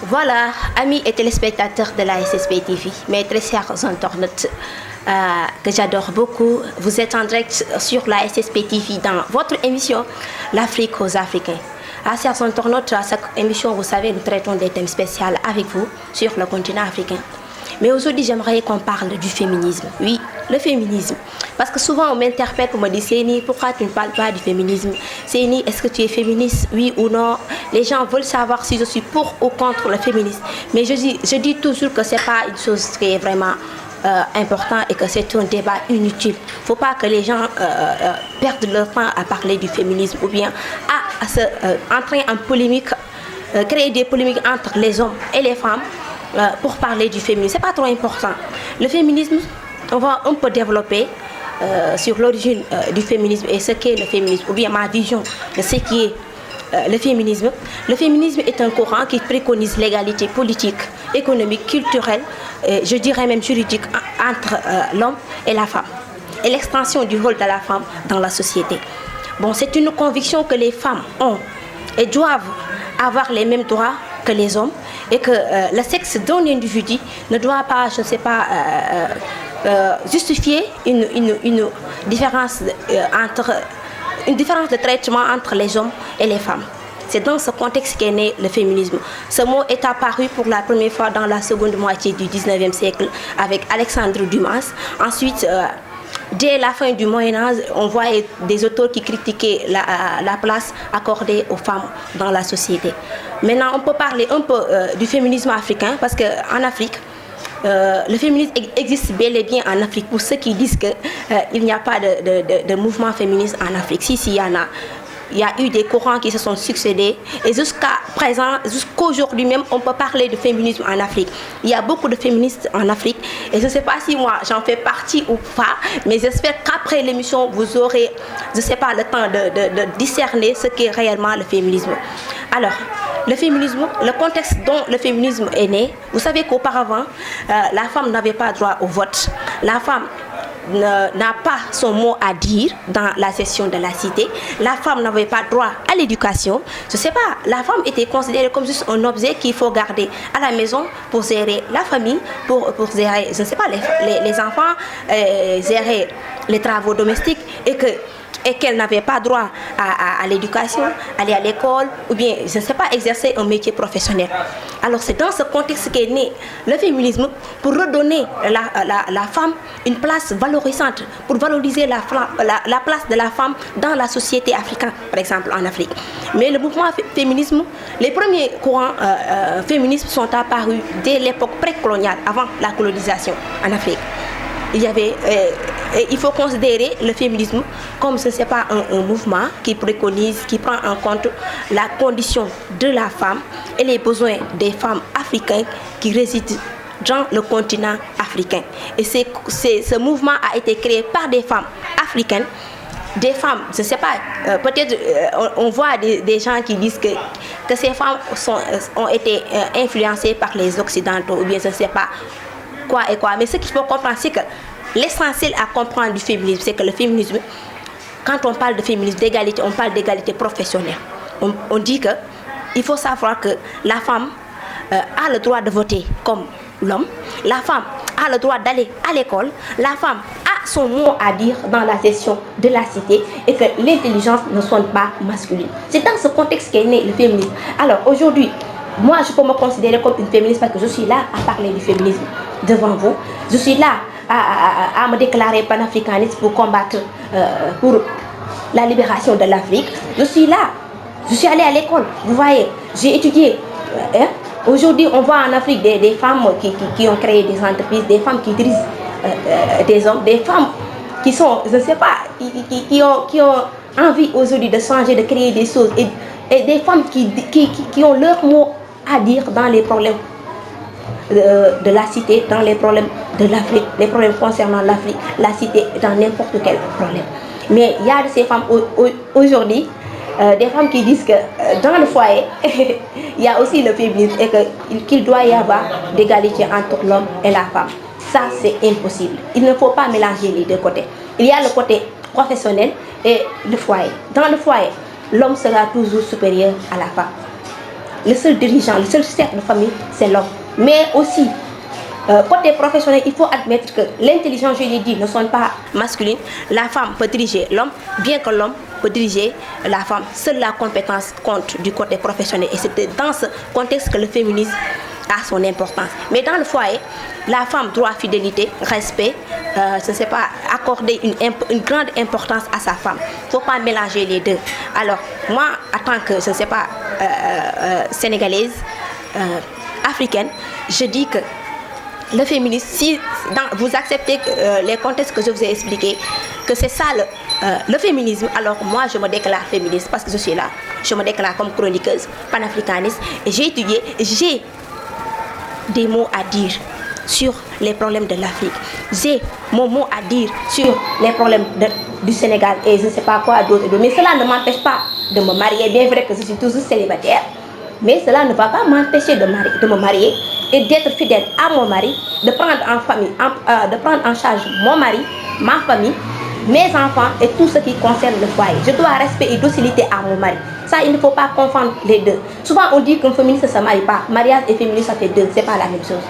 Voilà, amis et téléspectateurs de la SSP TV, mes très chers internautes que j'adore beaucoup, vous êtes en direct sur la SSP TV dans votre émission L'Afrique aux Africains. Chers internautes, à cette émission, vous savez, nous traitons des thèmes spéciaux avec vous sur le continent africain. Mais aujourd'hui, j'aimerais qu'on parle du féminisme. Oui, le féminisme. Parce que souvent, on m'interpelle pour me dire, Séni, pourquoi tu ne parles pas du féminisme? Séni, est-ce que tu es féministe? Oui ou non? Les gens veulent savoir si je suis pour ou contre le féminisme. Mais je dis toujours que ce n'est pas une chose qui est vraiment important et que c'est un débat inutile. Il ne faut pas que les gens perdent leur temps à parler du féminisme ou bien à se entrer en polémique, créer des polémiques entre les hommes et les femmes. Pour parler du féminisme, c'est pas trop important. Le féminisme, on va un peu développer sur l'origine du féminisme et ce qu'est le féminisme, ou bien ma vision de ce qui est le féminisme. Le féminisme est un courant qui préconise l'égalité politique, économique, culturelle, je dirais même juridique entre l'homme et la femme, et l'extension du rôle de la femme dans la société. Bon, c'est une conviction que les femmes ont et doivent avoir les mêmes droits que les hommes et que le sexe d'un individu ne doit pas, je ne sais pas, justifier une différence une différence de traitement entre les hommes et les femmes. C'est dans ce contexte qu'est né le féminisme. Ce mot est apparu pour la première fois dans la seconde moitié du 19e siècle avec Alexandre Dumas. Ensuite, dès la fin du Moyen-Âge, on voit des auteurs qui critiquaient la place accordée aux femmes dans la société. Maintenant, on peut parler un peu du féminisme africain parce qu'en Afrique, le féminisme existe bel et bien en Afrique. Pour ceux qui disent qu'il n'y a pas de mouvement féministe en Afrique, si, il y en a. Il y a eu des courants qui se sont succédés et jusqu'à présent, jusqu'aujourd'hui même, on peut parler de féminisme en Afrique. Il y a beaucoup de féministes en Afrique et je ne sais pas si moi j'en fais partie ou pas, mais j'espère qu'après l'émission, vous aurez, je ne sais pas, le temps de discerner ce qu'est réellement le féminisme. Alors, le féminisme, le contexte dont le féminisme est né, vous savez qu'auparavant, la femme n'avait pas droit au vote. La femme n'a pas son mot à dire dans la session de la cité. La femme n'avait pas droit à l'éducation. Je ne sais pas, la femme était considérée comme juste un objet qu'il faut garder à la maison pour gérer la famille, pour gérer, je ne sais pas, les enfants, gérer les travaux domestiques et qu'elle n'avait pas droit à l'éducation, aller à l'école ou bien, je ne sais pas, exercer un métier professionnel. Alors c'est dans ce contexte qu'est né le féminisme pour redonner la femme une place valorisante, pour valoriser la place de la femme dans la société africaine, par exemple en Afrique. Mais le mouvement féminisme, les premiers courants féministes sont apparus dès l'époque précoloniale, avant la colonisation en Afrique. Il faut considérer le féminisme comme ce n'est pas un mouvement qui préconise, qui prend en compte la condition de la femme et les besoins des femmes africaines qui résident dans le continent africain. Et ce mouvement a été créé par des femmes africaines, des femmes, je ne sais pas, peut-être on voit des gens qui disent que ces femmes ont été influencées par les Occidentaux ou bien je ne sais pas quoi et quoi. Mais ce qu'il faut comprendre, c'est que l'essentiel à comprendre du féminisme, c'est que le féminisme, quand on parle de féminisme, d'égalité, on parle d'égalité professionnelle. On dit qu'il faut savoir que la femme a le droit de voter comme l'homme, la femme a le droit d'aller à l'école, la femme a son mot à dire dans la session de la cité et que l'intelligence ne sonne pas masculine. C'est dans ce contexte qu'est né le féminisme. Alors aujourd'hui, moi je peux me considérer comme une féministe parce que je suis là à parler du féminisme devant vous. Je suis là à me déclarer panafricaniste pour combattre pour la libération de l'Afrique. Je suis là, je suis allée à l'école, vous voyez, j'ai étudié. Aujourd'hui, on voit en Afrique des femmes qui ont créé des entreprises, des femmes qui dirigent des hommes, des femmes qui sont, je ne sais pas, qui ont envie aujourd'hui de changer, de créer des choses, et des femmes qui ont leur mot à dire dans les problèmes de la cité, dans les problèmes de l'Afrique, les problèmes concernant l'Afrique, la cité, dans n'importe quel problème. Mais il y a de ces femmes aujourd'hui, des femmes qui disent que dans le foyer, il y a aussi le féminisme et qu'il doit y avoir d'égalité entre l'homme et la femme. Ça, c'est impossible. Il ne faut pas mélanger les deux côtés. Il y a le côté professionnel et le foyer. Dans le foyer, l'homme sera toujours supérieur à la femme. le seul dirigeant, le seul chef de famille, c'est l'homme. Mais aussi, côté professionnel, il faut admettre que l'intelligence, je l'ai dit, ne sont pas masculines. La femme peut diriger l'homme, bien que l'homme peut diriger la femme. Seule la compétence compte du côté professionnel. Et c'est dans ce contexte que le féminisme a son importance. Mais dans le foyer, la femme doit fidélité, respect, je ne sais pas, accorder une grande importance à sa femme. Il ne faut pas mélanger les deux. Alors, moi, en tant que, je ne sais pas, sénégalaise, africaine, je dis que le féminisme, si vous acceptez les contextes que je vous ai expliqués, que c'est ça le féminisme, alors moi je me déclare féministe parce que je suis là. Je me déclare comme chroniqueuse panafricaniste et j'ai étudié, j'ai des mots à dire sur les problèmes de l'Afrique. J'ai mon mot à dire sur les problèmes du Sénégal et je ne sais pas quoi d'autre. Mais cela ne m'empêche pas de me marier, bien vrai que je suis toujours célibataire. Mais cela ne va pas m'empêcher de me marier et d'être fidèle à mon mari, de prendre en charge mon mari, ma famille, mes enfants et tout ce qui concerne le foyer. Je dois respect et docilité à mon mari. Ça, il ne faut pas confondre les deux. Souvent, on dit qu'un féministe ne se marie pas. Mariage et féminisme, ça fait deux. Ce n'est pas la même chose.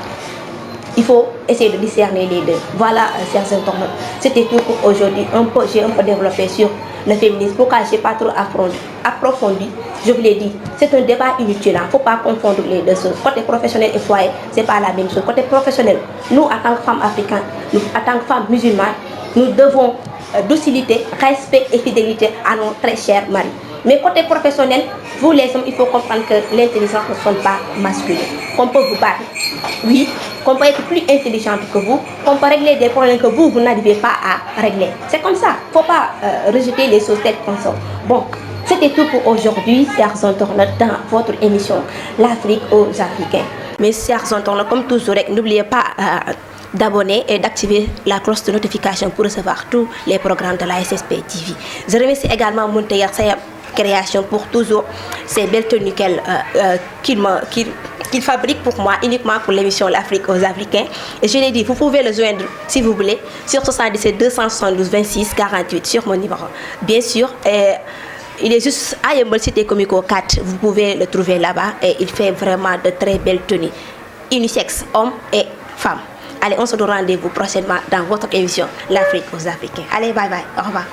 Il faut essayer de discerner les deux. Voilà, chers internautes. C'était tout pour aujourd'hui. J'ai un peu développé sur le féminisme. Pourquoi je n'ai pas trop approfondi, je vous l'ai dit, c'est un débat inutile. Il ne faut pas confondre les deux choses. Côté professionnel et foyer, ce n'est pas la même chose. Côté professionnel, nous, en tant que femmes africaines, nous, en tant que femmes musulmanes, nous devons docilité, respect et fidélité à nos très chers maris. Mais côté professionnel, vous les hommes, il faut comprendre que l'intelligence ne sont pas masculines. Qu'on peut vous battre, oui, qu'on peut être plus intelligente que vous, qu'on peut régler des problèmes que vous n'arrivez pas à régler. C'est comme ça. Il ne faut pas rejeter les choses telles qu'on sont. Bon, c'était tout pour aujourd'hui, chers internautes, dans votre émission L'Afrique aux Africains. Mes chers internautes, comme toujours, n'oubliez pas d'abonner et d'activer la cloche de notification pour recevoir tous les programmes de la SSP TV. Je remercie également Mounteya Sayab Création pour toujours ces belles tenues qu'il fabrique pour moi, uniquement pour l'émission L'Afrique aux Africains. Et je l'ai dit, vous pouvez le joindre si vous voulez sur 77 272 26 48 sur mon numéro. Bien sûr, il est juste à Yembol Cité Comico 4. Vous pouvez le trouver là-bas et il fait vraiment de très belles tenues. Unisexe, hommes et femmes. Allez, on se donne rendez-vous prochainement dans votre émission L'Afrique aux Africains. Allez, bye bye. Au revoir.